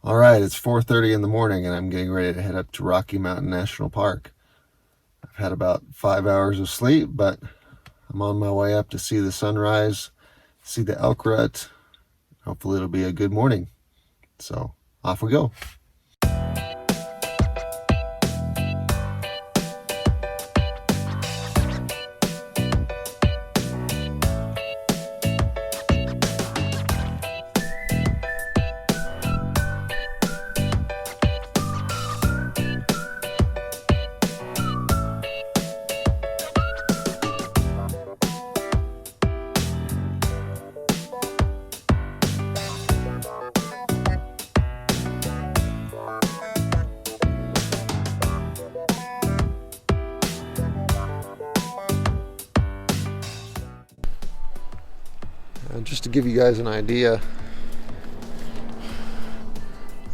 All right, it's 4:30 in the morning and I'm getting ready to head up to Rocky Mountain National Park. I've had about 5 hours of sleep, but I'm on my way up to see the sunrise, see the Elk Rut. Hopefully it'll be a good morning. So off we go. Just to give you guys an idea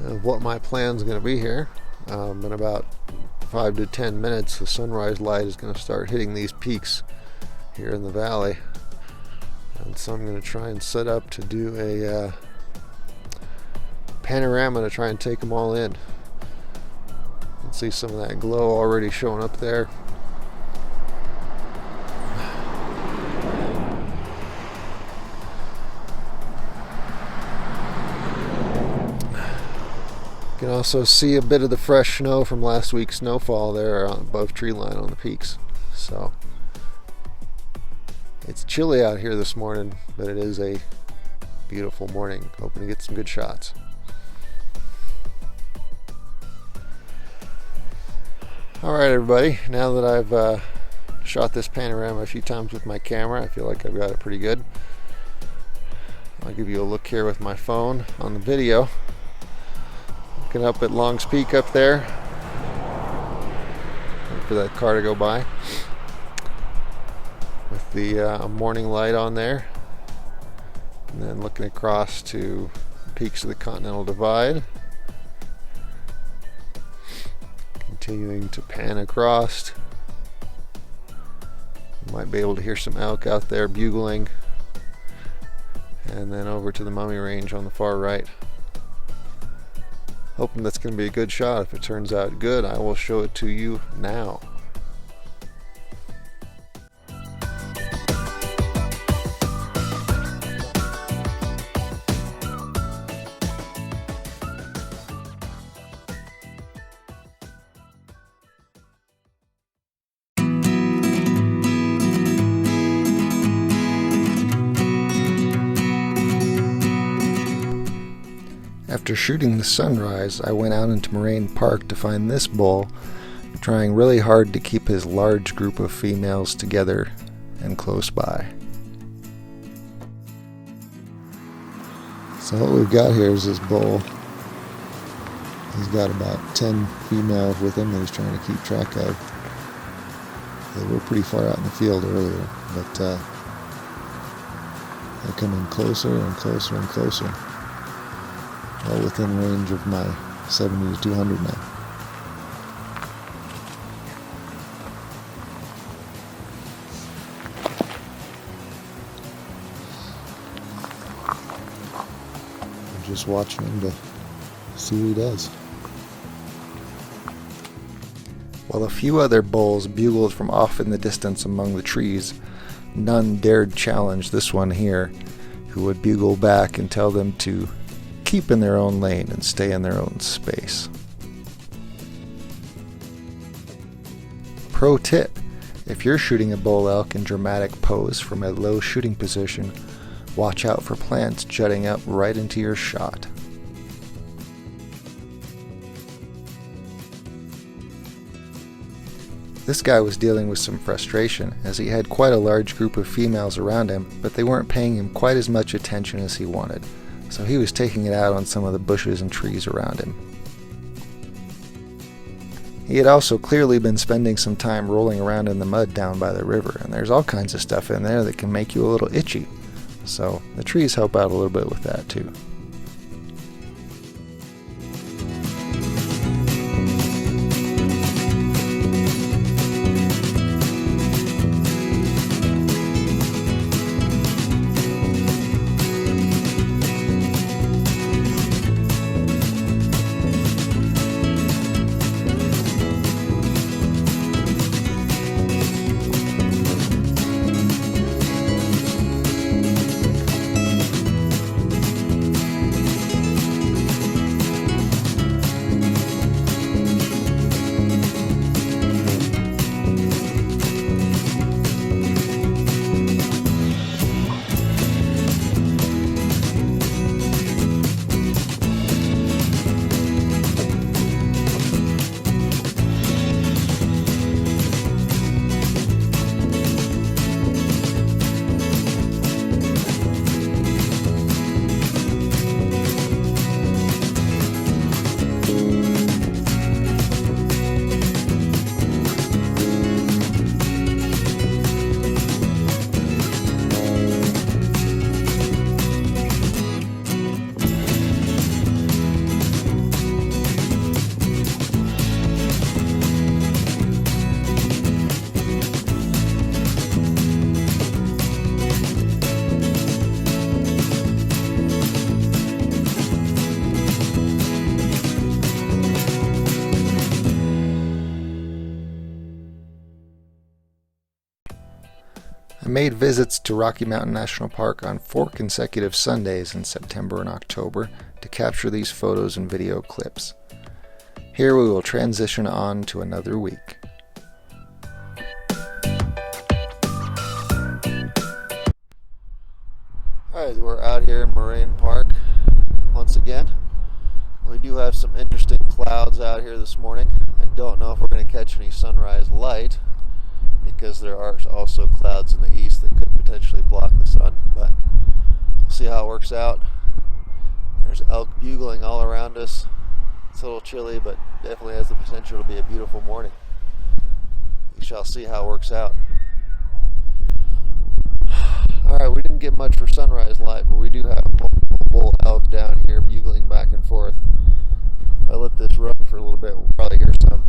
of what my plan is going to be here, in about 5 to 10 minutes the sunrise light is going to start hitting these peaks here in the valley, and so I'm going to try and set up to do a panorama to try and take them all in. You can see some of that glow already showing up there. You can also see a bit of the fresh snow from last week's snowfall there above tree line on the peaks. So it's chilly out here this morning, but it is a beautiful morning. Hoping to get some good shots. Alright everybody, now that I've shot this panorama a few times with my camera, I feel like I've got it pretty good. I'll give you a look here with my phone on the video. Looking up at Long's Peak up there. Wait for that car to go by. With the morning light on there. And then looking across to the peaks of the Continental Divide. Continuing to pan across. You might be able to hear some elk out there bugling. And then over to the Mummy Range on the far right. Hoping that's going to be a good shot. If it turns out good, I will show it to you now. After shooting the sunrise, I went out into Moraine Park to find this bull, trying really hard to keep his large group of females together and close by. So what we've got here is this bull. He's got about 10 females with him that he's trying to keep track of. They were pretty far out in the field earlier, but they're coming closer and closer and closer. All within range of my 70 to 200 now. I'm just watching him to see what he does. While a few other bulls bugled from off in the distance among the trees, none dared challenge this one here, who would bugle back and tell them to keep in their own lane and stay in their own space. Pro tip: if you're shooting a bull elk in dramatic pose from a low shooting position, watch out for plants jutting up right into your shot. This guy was dealing with some frustration as he had quite a large group of females around him, but they weren't paying him quite as much attention as he wanted. So he was taking it out on some of the bushes and trees around him. He had also clearly been spending some time rolling around in the mud down by the river, and there's all kinds of stuff in there that can make you a little itchy. So the trees help out a little bit with that too. made visits to Rocky Mountain National Park on 4 consecutive Sundays in September and October to capture these photos and video clips. Here we will transition on to another week. Alright, we're out here in Moraine Park once again. We do have some interesting clouds out here this morning. I don't know if we're going to catch any sunrise light because there are also clouds in the east that could potentially block the sun, but we'll see how it works out. There's elk bugling all around us. It's a little chilly, but definitely has the potential to be a beautiful morning. We shall see how it works out. Alright, we didn't get much for sunrise light, but we do have multiple bull elk down here bugling back and forth. If I let this run for a little bit, we'll probably hear some.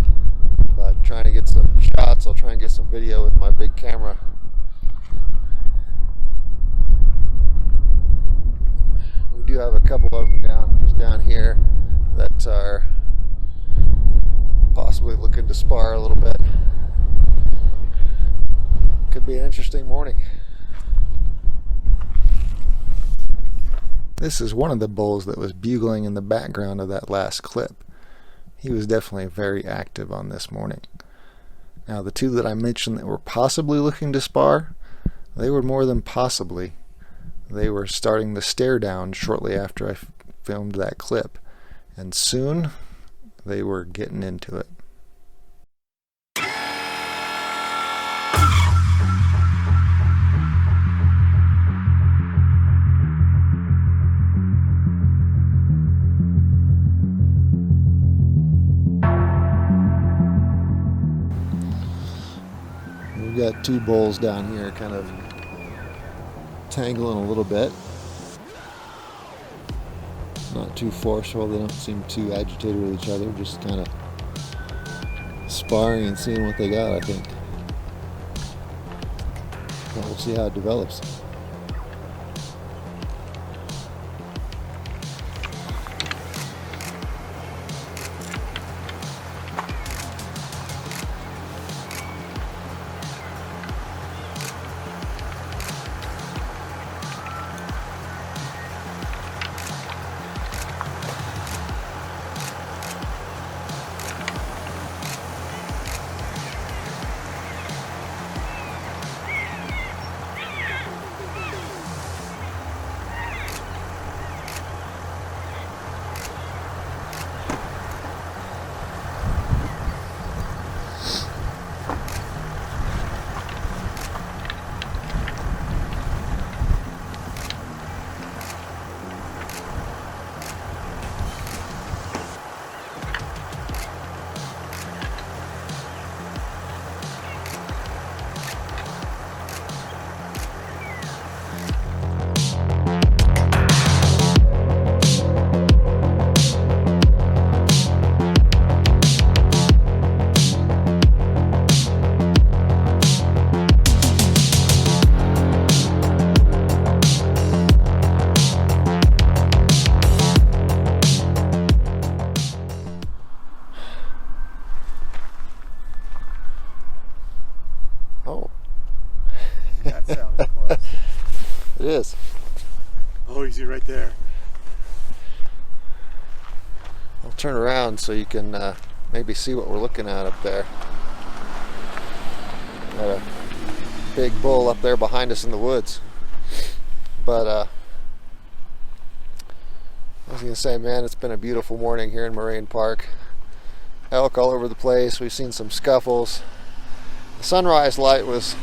But trying to get some shots, I'll try and get some video with my big camera. We do have a couple of them just down here that are possibly looking to spar a little bit. Could be an interesting morning. This is one of the bulls that was bugling in the background of that last clip. He was definitely very active on this morning. Now the two that I mentioned that were possibly looking to spar, they were more than possibly. They were starting to stare down shortly after I filmed that clip, and soon they were getting into it. We've got two bulls down here kind of tangling a little bit. Not too forceful, they don't seem too agitated with each other, just kind of sparring and seeing what they got, I think. But we'll see how it develops. That sounds close. It is. Oh, you see right there. I'll turn around so you can maybe see what we're looking at up there. Got a big bull up there behind us in the woods. But I was going to say, man, it's been a beautiful morning here in Moraine Park. Elk all over the place. We've seen some scuffles. The sunrise light was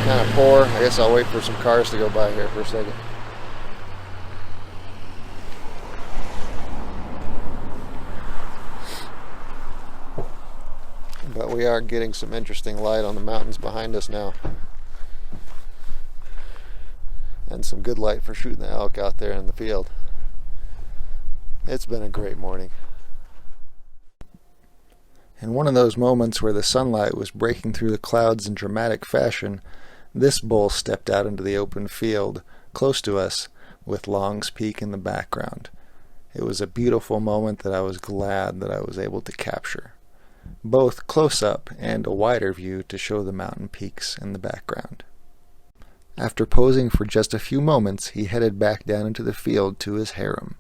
kind of poor. I guess I'll wait for some cars to go by here for a second. But we are getting some interesting light on the mountains behind us now. And some good light for shooting the elk out there in the field. It's been a great morning. In one of those moments where the sunlight was breaking through the clouds in dramatic fashion, this bull stepped out into the open field close to us with Long's Peak in the background. It was a beautiful moment that I was glad that I was able to capture. both close-up and a wider view to show the mountain peaks in the background. After posing for just a few moments, he headed back down into the field to his harem.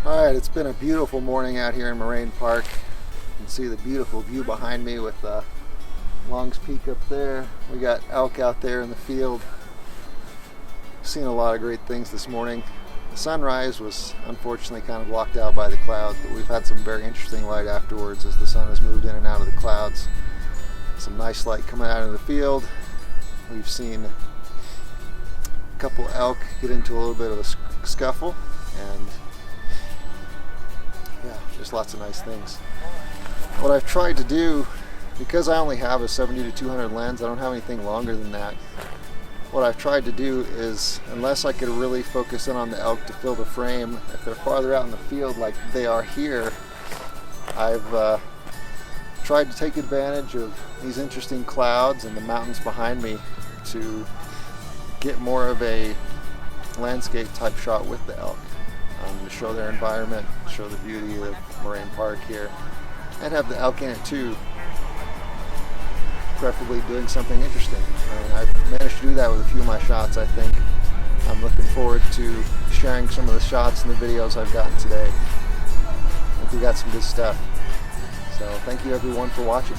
Alright, it's been a beautiful morning out here in Moraine Park. You can see the beautiful view behind me with Long's Peak up there. We got elk out there in the field. Seen a lot of great things this morning. The sunrise was unfortunately kind of blocked out by the clouds, but we've had some very interesting light afterwards as the sun has moved in and out of the clouds. Some nice light coming out of the field. We've seen a couple elk get into a little bit of a scuffle, and yeah, just lots of nice things. What I've tried to do, because I only have a 70 to 200 lens, I don't have anything longer than that. What I've tried to do is, unless I could really focus in on the elk to fill the frame, if they're farther out in the field like they are here, I've tried to take advantage of these interesting clouds and the mountains behind me to get more of a landscape type shot with the elk. To show their environment, show the beauty of Moraine Park here, and have the elk in it too, preferably doing something interesting. I mean, I've managed to do that with a few of my shots, I think. I'm looking forward to sharing some of the shots and the videos I've gotten today. I think we got some good stuff. So thank you everyone for watching.